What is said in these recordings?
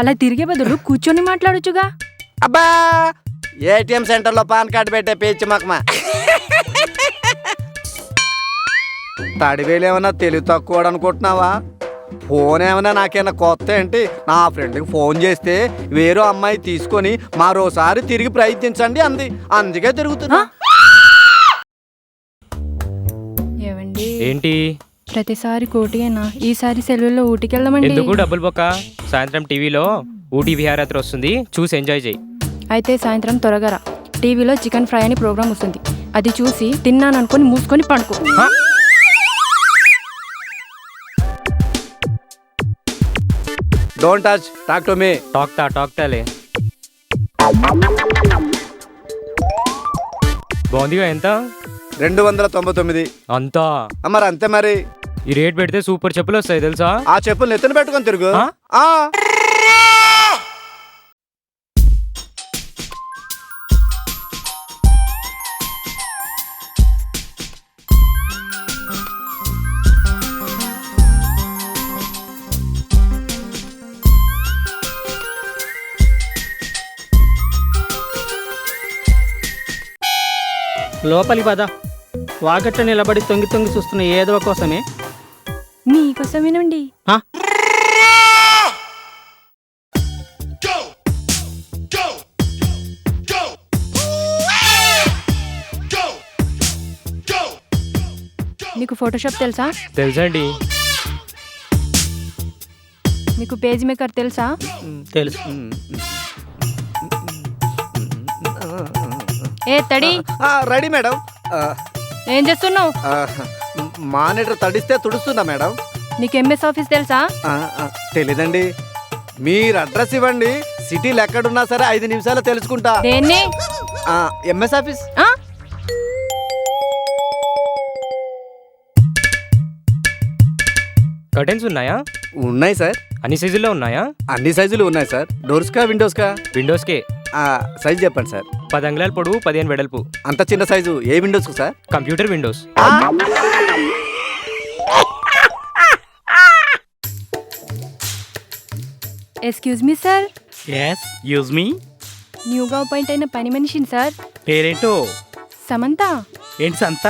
అలా తిరిగే బదులు కూర్చొని మాట్లాడొచ్చుగా. అబ్బా, ఏటీఎం సెంటర్లో పాన్ కార్డు పెట్టే పేచి మాకమా. తడివేలు ఏమన్నా తెలివి తక్కువ అనుకుంటున్నావా? ఫోన్ ఏమైనా నాకేమన్నా కొత్త ఏంటి? నా ఫ్రెండ్కి ఫోన్ చేస్తే వేరే అమ్మాయి తీసుకొని మరోసారి తిరిగి ప్రయత్నించండి అంది, అందుకే తిరుగుతున్నా. ఏవండి ఏంటి ప్రతిసారి కోటియేనా? ఈసారి సెలవుల్లో ఊటీకి వెళ్దామండి. ఎందుకు డబ్బులు బొక్క? సాయంత్రం టీవీలో ఊటీ విహారయాత్ర వస్తుంది, చూసి ఎంజాయ్ చేయి. అయితే సాయంత్రం త్వరగా రా. టీవీలో చికెన్ ఫ్రై అని ప్రోగ్రామ్ వస్తుంది, అది చూసి తిన్నాను అనుకుని మూసుకొని పడుకో. Don't touch, talk to me. టాక్తాలే. బాగుందిగా. ఎంత? 299. అంతా? మరి అంతే మరి. ఈ రేట్ పెడితే సూపర్ చెప్పులు వస్తాయి తెలుసా? ఆ చెప్పులు ఎత్తున పెట్టుకొని తిరుగు. లోపలి పద. వాగట్ట నిలబడి తొంగి తొంగి చూస్తున్న ఏదో కోసమే. మీకోసమేనండి. మీకు ఫోటోషాప్ తెలుసా? తెలుసండి. మీకు పేజ్ మేకర్ తెలుసా? తెలుసు. ఏ తడి రెడీ మేడం. ఏం చేస్తున్నావు? మానిటర్ తడిస్తే తుడుస్తుందా మేడం? నీకు ఎంఎస్ ఆఫీస్ తెలుసా? తెలీదండి. మీరు అడ్రస్ ఇవ్వండి, సిటీలో ఎక్కడున్నా సరే 5 నిమిషాలు తెలుసుకుంటా. దేన్ని? MS office. కర్టెన్స్ ఉన్నాయా? ఉన్నాయి సార్. అన్ని సైజుల్లో ఉన్నాయా? అన్ని సైజులు ఉన్నాయి సార్. డోర్స్కా విండోస్కా? విండోస్కే. సైజు చెప్పండి సార్. 10 అంగుళాల పొడవు, 15 వెడల్పు. అంత చిన్న సైజు ఏ విండోస్కు sir? Computer windows. Excuse me sir. Yes, use me. న్యూగా అపాయింట్ అయిన పని మనిషిని సార్. పేరేంటో? సమంత. ఏంటి సంత?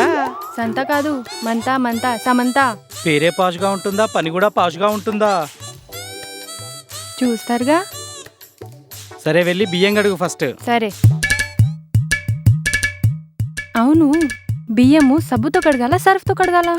సంత కాదు, మంత సమంత. పేరే పాష్గా ఉంటుందా, పని కూడా పాష్గా ఉంటుందా? చూస్తారుగా. సరే, వెళ్ళి బియ్యం కడుగు ఫస్ట్. సరే. అవును, బియ్యము సబ్బుతో కడగాల, సర్ఫ్తో కడగాల?